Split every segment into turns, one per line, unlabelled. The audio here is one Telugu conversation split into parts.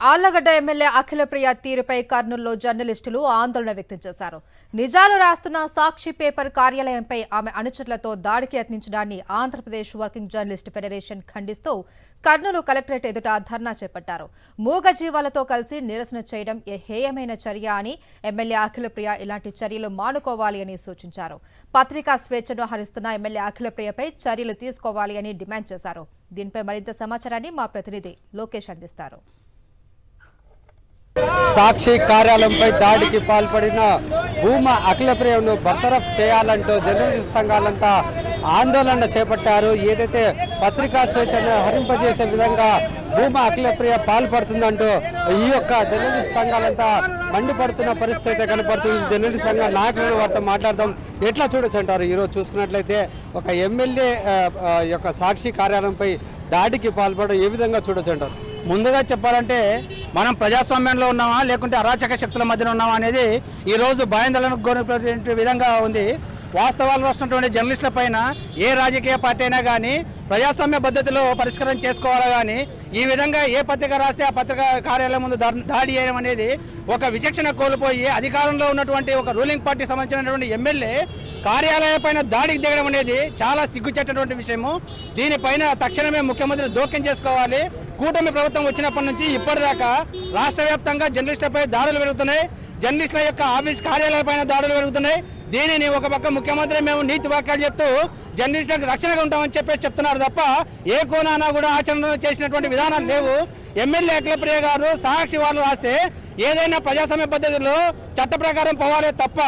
ఆళ్లగడ్డ ఎమ్మెల్యే అఖిలప్రియ తీరుపై కర్నూలులో జర్నలిస్టులు ఆందోళన వ్యక్తం చేశారు. నిజాలు రాస్తున్న సాక్షి పేపర్ కార్యాలయంపై ఆమె అనుచరులతో దాడికి యత్నించడాన్ని ఆంధ్రప్రదేశ్ వర్కింగ్ జర్నలిస్ట్ ఫెడరేషన్ ఖండిస్తూ కర్నూలు కలెక్టరేట్ ఎదుట ధర్నా చేపట్టారు. మూగజీవాలతో కలిసి నిరసన చేయడం హేయమైన చర్య అని ఎమ్మెల్యే అఖిలప్రియ ఇలాంటి చర్యలు మానుకోవాలి అని సూచించారు. పత్రికా స్వేచ్ఛను హరిస్తున్న ఎమ్మెల్యే అఖిలప్రియపై చర్యలు తీసుకోవాలి అని డిమాండ్ చేశారు. దీనిపై మరింత సమాచారాన్ని మా ప్రతినిధి లోకేష్ అందిస్తారు.
సాక్షి కార్యాలయంపై దాడికి పాల్పడిన భూమా అఖిలప్రియను బర్తరఫ్ చేయాలంటూ జర్నలిస్ట్ సంఘాలంతా ఆందోళన చేపట్టారు. ఏదైతే పత్రికా స్వేచ్ఛను హరింపజేసే విధంగా భూమా అఖిలప్రియ పాల్పడుతుందంటూ ఈ యొక్క జర్నలిస్ట్ సంఘాలంతా మండిపడుతున్న పరిస్థితి అయితే కనపడుతుంది. జర్నలిస్ట్ సంఘ నాయకులను వారితో మాట్లాడదాం. ఎట్లా చూడొచ్చు అంటారు? ఈరోజు చూసుకున్నట్లయితే ఒక ఎమ్మెల్యే యొక్క సాక్షి కార్యాలయంపై దాడికి పాల్పడడం ఏ విధంగా చూడొచ్చు అంటారు?
ముందుగా చెప్పాలంటే మనం ప్రజాస్వామ్యంలో ఉన్నామా లేకుంటే అరాచక శక్తుల మధ్యన ఉన్నామా అనేది ఈరోజు భయాందోళనకు గురైన విధంగా ఉంది. వాస్తవాలు వస్తున్నటువంటి జర్నలిస్టుల పైన ఏ రాజకీయ పార్టీ అయినా కానీ ప్రజాస్వామ్య పద్ధతిలో పరిష్కారం చేసుకోవాలా కానీ ఈ విధంగా ఏ పత్రిక రాస్తే ఆ పత్రిక కార్యాలయం ముందు దాడి చేయడం అనేది ఒక విచక్షణ కోల్పోయి అధికారంలో ఉన్నటువంటి ఒక రూలింగ్ పార్టీ సంబంధించినటువంటి ఎమ్మెల్యే కార్యాలయం పైన దాడికి దిగడం అనేది చాలా సిగ్గుచేటటువంటి విషయము. దీనిపైన తక్షణమే ముఖ్యమంత్రి జోక్యం చేసుకోవాలి. కూటమి ప్రభుత్వం వచ్చినప్పటి నుంచి ఇప్పటిదాకా రాష్ట్ర వ్యాప్తంగా జర్నలిస్టులపై దాడులు పెరుగుతున్నాయి. జర్నలిస్టుల యొక్క ఆఫీస్ కార్యాలయాలపైన దాడులు పెరుగుతున్నాయి. దీనిని ఒక పక్క ముఖ్యమంత్రి మేము నీతి వాక్యాలు చెప్తూ జర్నలిస్టులకు రక్షణగా ఉంటామని చెప్పేసి చెప్తున్నారు తప్ప ఏ కోణానా కూడా ఆచరణ చేసినటువంటి విధానాలు లేవు. ఎమ్మెల్యే అఖిలప్రియ గారు సాక్షి వాళ్ళు రాస్తే ఏదైనా ప్రజాస్వామ్య పద్ధతిలో చట్ట ప్రకారం పోవాలే తప్ప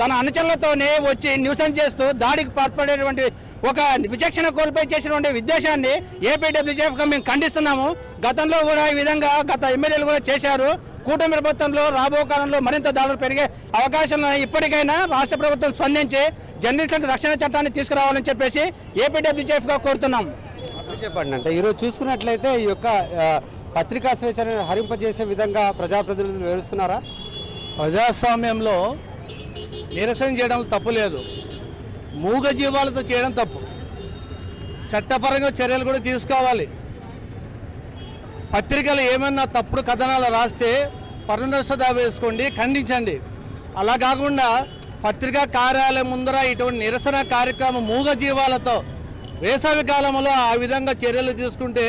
తన అనుచరులతోనే వచ్చి న్యూసెన్స్ చేస్తూ దాడికి పాల్పడేటువంటి ఒక విచక్షణ కోల్పోయి చేసినటువంటి ఉద్దేశాన్ని ఏపీడబ్ల్యూజేఎఫ్గా మేము ఖండిస్తున్నాము. గతంలో కూడా ఈ విధంగా గత ఎమ్మెల్యేలు కూడా చేశారు. కూటమి ప్రభుత్వంలో రాబో కాలంలో మరింత దాడులు పెరిగే అవకాశం ఇప్పటికైనా రాష్ట్ర ప్రభుత్వం స్పందించి జర్నలిస్టులకు రక్షణ చట్టాన్ని తీసుకురావాలని చెప్పేసి ఏపీడబ్ల్యూజేఎఫ్గా కోరుతున్నాం.
చెప్పండి. అంటే ఈరోజు చూసుకున్నట్లయితే ఈ యొక్క పత్రికా స్వేచ్ఛను హరింపజేసే విధంగా ప్రజాప్రతినిధులు వివరిస్తున్నారా?
ప్రజాస్వామ్యంలో నిరసన చేయడం తప్పు లేదు, మూగజీవాలతో చేయడం తప్పు. చట్టపరంగా చర్యలు కూడా తీసుకోవాలి. పత్రికలు ఏమన్నా తప్పుడు కథనాలు రాస్తే పర్ణదర్శ దావా వేసుకోండి, ఖండించండి. అలా కాకుండా పత్రికా కార్యాలయం ముందర ఇటువంటి నిరసన కార్యక్రమం మూగజీవాలతో వేసవి కాలంలో ఆ విధంగా చర్యలు తీసుకుంటే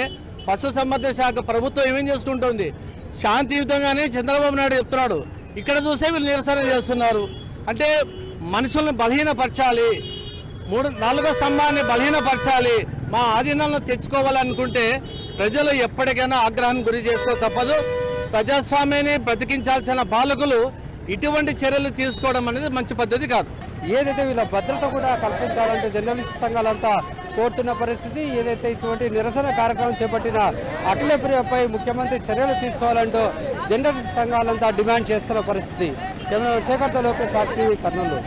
పశుసంవర్ధక శాఖ ప్రభుత్వం ఏమేం చేసుకుంటుంది? శాంతియుతంగానే చంద్రబాబు నాయుడు చెప్తున్నాడు. ఇక్కడ చూసే వీళ్ళు నిరసన చేస్తున్నారు. అంటే మనుషుల్ని బలహీనపరచాలి, 4వ స్తంభాన్ని బలహీనపరచాలి, మా ఆధీనంలో తెచ్చుకోవాలనుకుంటే ప్రజలు ఎప్పటికైనా ఆగ్రహానికి గురి చేసుకో తప్పదు. ప్రజాస్వామ్యాన్ని బ్రతికించాల్సిన పాలకులు ఇటువంటి చర్యలు తీసుకోవడం అనేది మంచి పద్ధతి కాదు.
ఏదైతే వీళ్ళ భద్రత కూడా కల్పించాలంటే జర్నలిస్ట్ సంఘాలంతా కోరుతున్న పరిస్థితి. ఏదైతే ఇటువంటి నిరసన కార్యక్రమం చేపట్టిన అఖిలప్రియపై ముఖ్యమంత్రి చర్యలు తీసుకోవాలంటూ జర్నలిస్ట్ సంఘాలంతా డిమాండ్ చేస్తున్న పరిస్థితి. కెమెరా శేఖర్తో లోకేష్, సాక్షి, కర్నూలు.